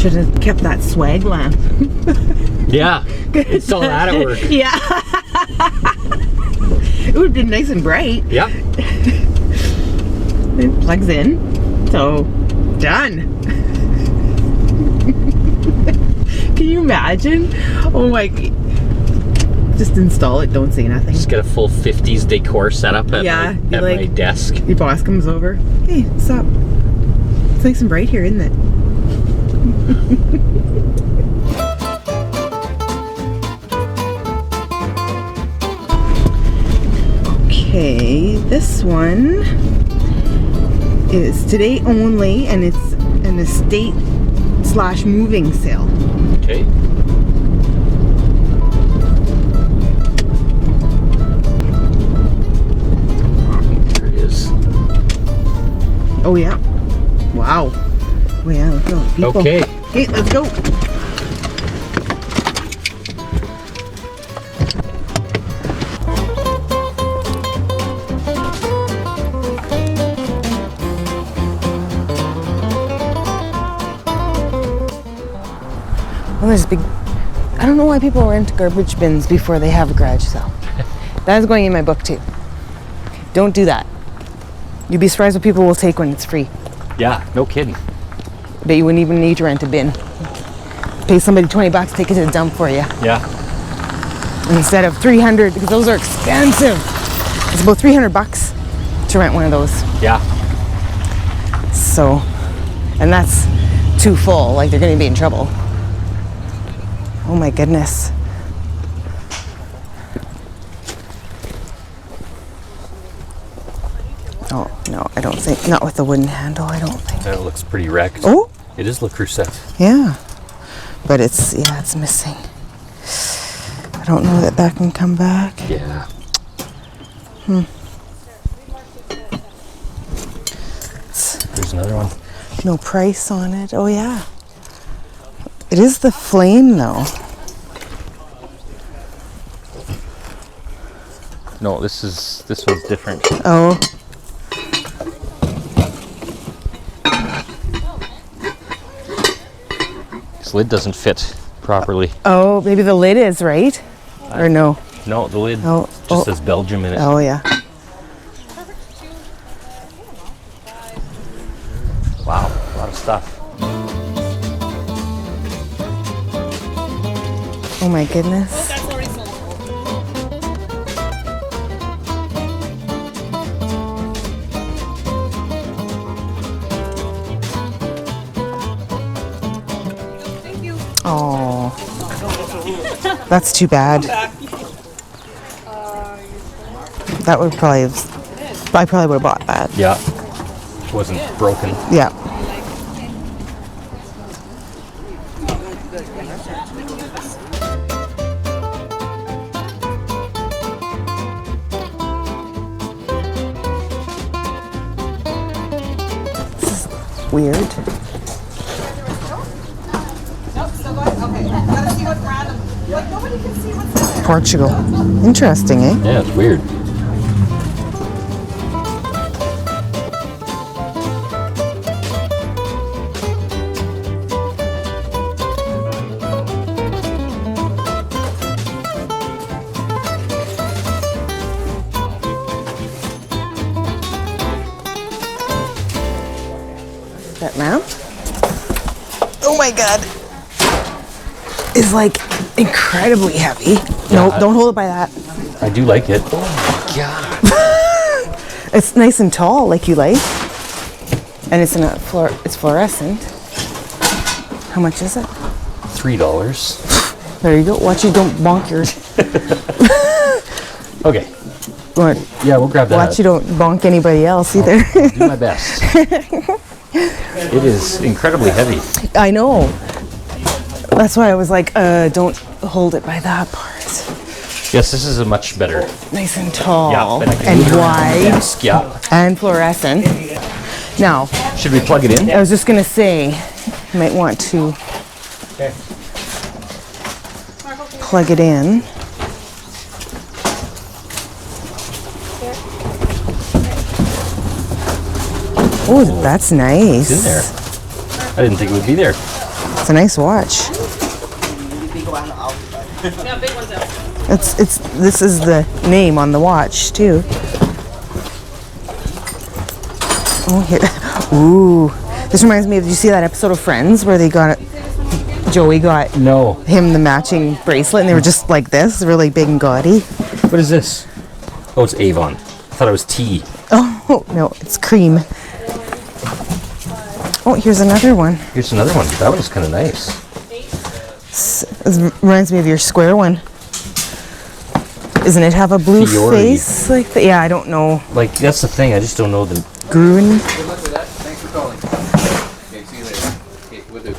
Should have kept that swag lamp. Yeah, it's all that at work. Yeah. It would have been nice and bright. Yep. It plugs in. So, done. Can you imagine? Oh my. Just install it, don't say nothing. Just get a full 50s decor setup at, my desk. Your boss comes over. Hey, what's up? It's nice and bright here, isn't it? Okay, this one is today only, and it's an estate/moving sale. Okay. There it is. Oh yeah. Wow. Oh yeah, look at all the people. Okay. Hey, let's go. Well, there's big. I don't know why people rent garbage bins before they have a garage sale. That is going in my book too. Don't do that. You'd be surprised what people will take when it's free. Yeah, no kidding. But you wouldn't even need to rent a bin. Pay somebody $20 to take it to the dump for you. Yeah. Instead of $300, because those are expensive. It's about $300 to rent one of those. Yeah. So, and that's too full, like they're gonna be in trouble. Oh my goodness. Oh, no, I don't think, not with the wooden handle, I don't think. That looks pretty wrecked. Oh! It is Le Creuset. Yeah. But it's, yeah, it's missing. I don't know that can come back. Yeah. There's another one. No price on it. Oh, yeah. It is the flame, though. No, this one's different. Oh. This lid doesn't fit properly. Oh, maybe the lid is, right? Or no? No, the lid Oh, just says Belgium in it. Oh, yeah. Wow, a lot of stuff. Oh, my goodness. Oh, that's too bad. That would probably I probably would have bought that. Yeah. It wasn't broken. Yeah. This is weird. Portugal. Interesting, eh? Yeah, it's weird. That lamp? Oh my god. Is like incredibly heavy. Yeah, No, don't hold it by that. I do like it. Oh my god. It's nice and tall, like you like. And it's in a it's fluorescent. How much is it? $3. There you go. Watch you don't bonk yours. Okay. What? Yeah, we'll grab that. Watch you don't bonk anybody else either. I'll do my best. It is incredibly heavy. I know. That's why I was like, don't hold it by that part. Yes, this is a much better. Nice and tall. Yeah, then I can and move it around the wide. desk, yeah. And fluorescent. Now, Should we plug it in? I was just gonna say, you might want to plug it in. Oh, that's nice. It's in there. I didn't think it would be there. It's a nice watch. This is the name on the watch too. Oh, here. Ooh. This reminds me of, did you see that episode of Friends where they got Joey got him the matching bracelet and they were just like this, really big and gaudy? What is this? Oh, it's Avon. I thought it was tea. Oh, no, it's cream. Oh, here's another one. Here's another one. That one's kind of nice. This reminds me of your square one. Doesn't it have a blue Fiore. face like that? Yeah, I don't know. Like, that's the thing. I just don't know the... Gruen. Good luck with that. Thanks for calling. Okay, see you later. Okay, we'll do.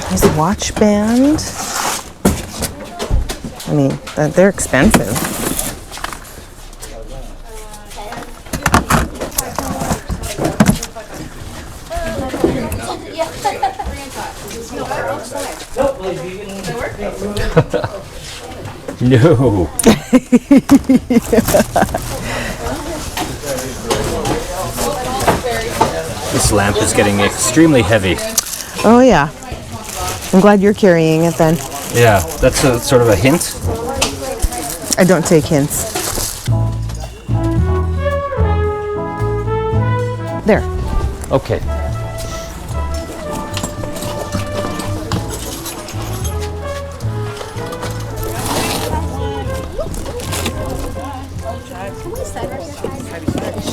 There's a watch band. I mean, they're expensive. No. This lamp is getting extremely heavy. Oh, yeah. I'm glad you're carrying it then. Yeah, that's a sort of a hint. I don't take hints. There. Okay.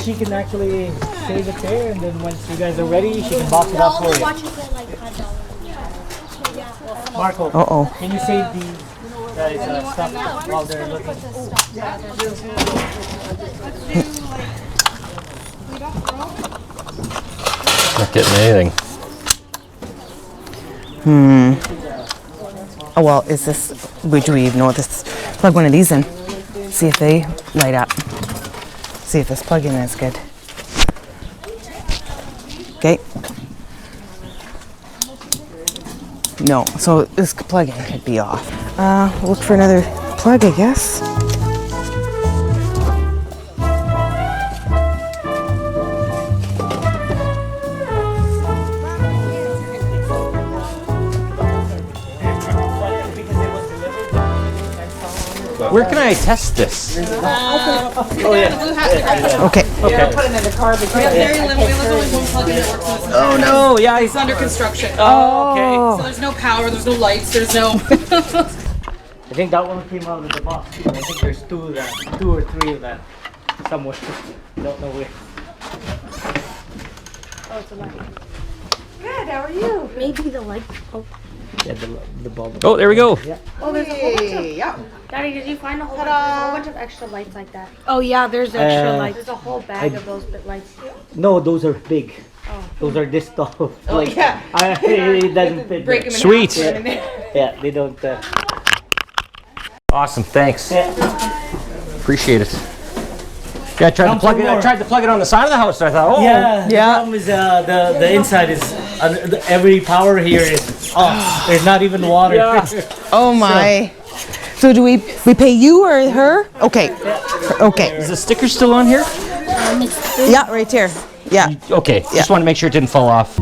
She can actually save it there, and then once you guys are ready, she can box it up for you. Marco, Uh-oh. can you save the guys' stuff while they're looking? Not getting anything. Oh, well, is this, do we even know what this, plug one of these in. See if they light up. See if this plug-in is good. Okay. No, so this plug-in could be off. Look for another plug, I guess. Where can I test this? Okay. Yeah, put him in the car because Very limited. There's only one plug-in that works in this. Oh no! Yeah, It's under construction. Oh, okay. So there's no power, there's no lights, there's no... I think that one came out of the box. I think there's two or three of that somewhere. Don't know where. Oh, it's a light. Good, how are you? Maybe the light. Oh, Yeah, the bulb. Oh, there we go. oh there's a whole bunch of. Yeah. Daddy, did you find a whole bunch of extra lights like that? Oh yeah, there's extra lights. There's a whole bag of those bit lights. No, those are big. Those are this tall. Like, yeah. It doesn't fit. Break there. him in Sweet. half, put him in there. Yeah, they don't. Awesome. Thanks. Yeah. Appreciate it. Yeah, I tried to plug it. I tried to plug it on the side of the house. And I thought, oh, Yeah, the Yeah. problem is the inside is every power here is off. There's not even water. Yeah. Oh my. So do we pay you or her? Okay. Okay. Is the sticker still on here? Yeah, right here. Yeah. Okay. Just want to make sure it didn't fall off.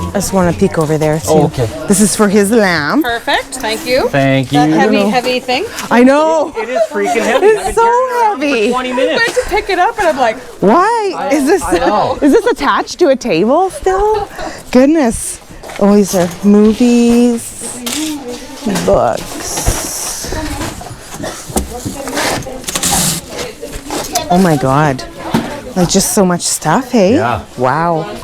I just want to peek over there too. Oh, okay. This is for his lamp. Perfect, thank you. Thank you. That heavy thing. I know. It is freaking heavy. It's so heavy. 20 I minutes. went to pick it up and I'm like, Why? Is this attached to a table still? Goodness. Oh, these are movies, books. Oh my God. Like just so much stuff, hey? Yeah. Wow.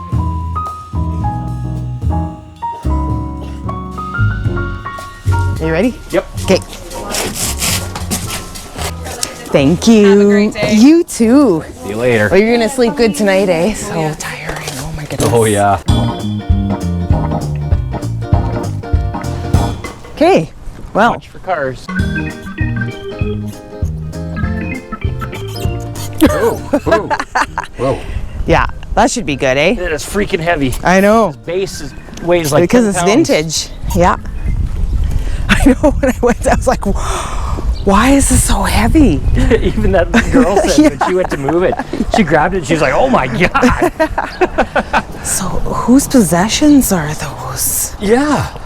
Are you ready? Yep. Okay. Thank you. Have a great day. You too. See you later. Well, you're gonna sleep good tonight, eh? So tiring. Oh my goodness. Oh yeah. Okay. Well, Watch for cars. Whoa. Whoa. yeah, that should be good, eh? It is freaking heavy. I know. Base weighs like Because 10 it's pounds. vintage. Yeah. I know when I went, I was like, Why is this so heavy? Even that girl said when she went to move it, she grabbed it. She's like, "Oh my god!" So whose possessions are those? Yeah.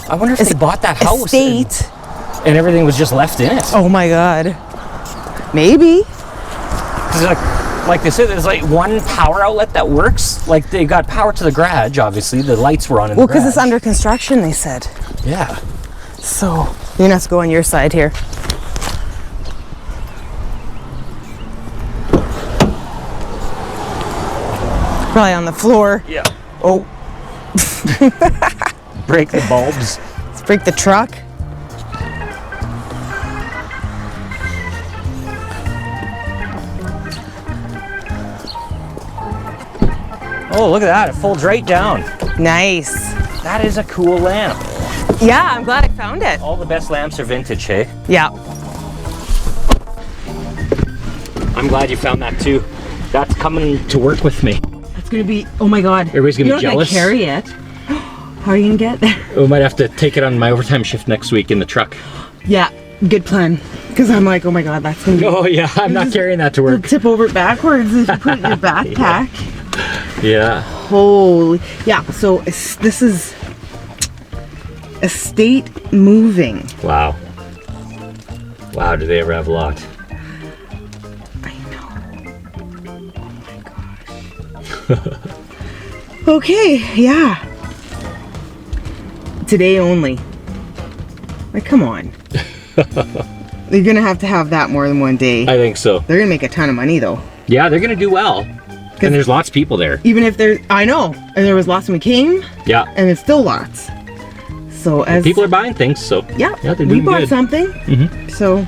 I wonder if they bought that house Estate. and everything was just left in it. Oh my god. Maybe. 'Cause like they said, there's like one power outlet that works. Like they got power to the garage. Obviously, the lights were on in Well, the garage. because it's under construction, they said. Yeah. So you're gonna have to go on your side here. Probably on the floor. Yeah. Oh, Break the bulbs. let's break the truck. Oh, look at that! It folds right down. Nice. That is a cool lamp. Yeah, I'm glad I found it. All the best lamps are vintage, hey? Yeah. I'm glad you found that too. That's coming to work with me. It's gonna be, oh my god. Everybody's gonna be jealous. Carry it. How are you gonna get there? We might have to take it on my overtime shift next week in the truck. Yeah, good plan. Because I'm like, oh my god, that's gonna be. Oh yeah, I'm not carrying that to You'll work. tip over backwards if you put it in your backpack. Yeah. Holy. Yeah, so this is estate moving. Wow. Wow, do they ever have a lot? I know. Oh my gosh. Okay, yeah. Today only. Like, come on. You're gonna have to have that more than one day. I think so. They're gonna make a ton of money though. Yeah, they're gonna do well. And there's lots of people there. Even if there, I know, and there was lots when we came, Yeah. and it's still lots. So as People are buying things, so yeah, yeah, they're we doing bought good. something. Mhm. So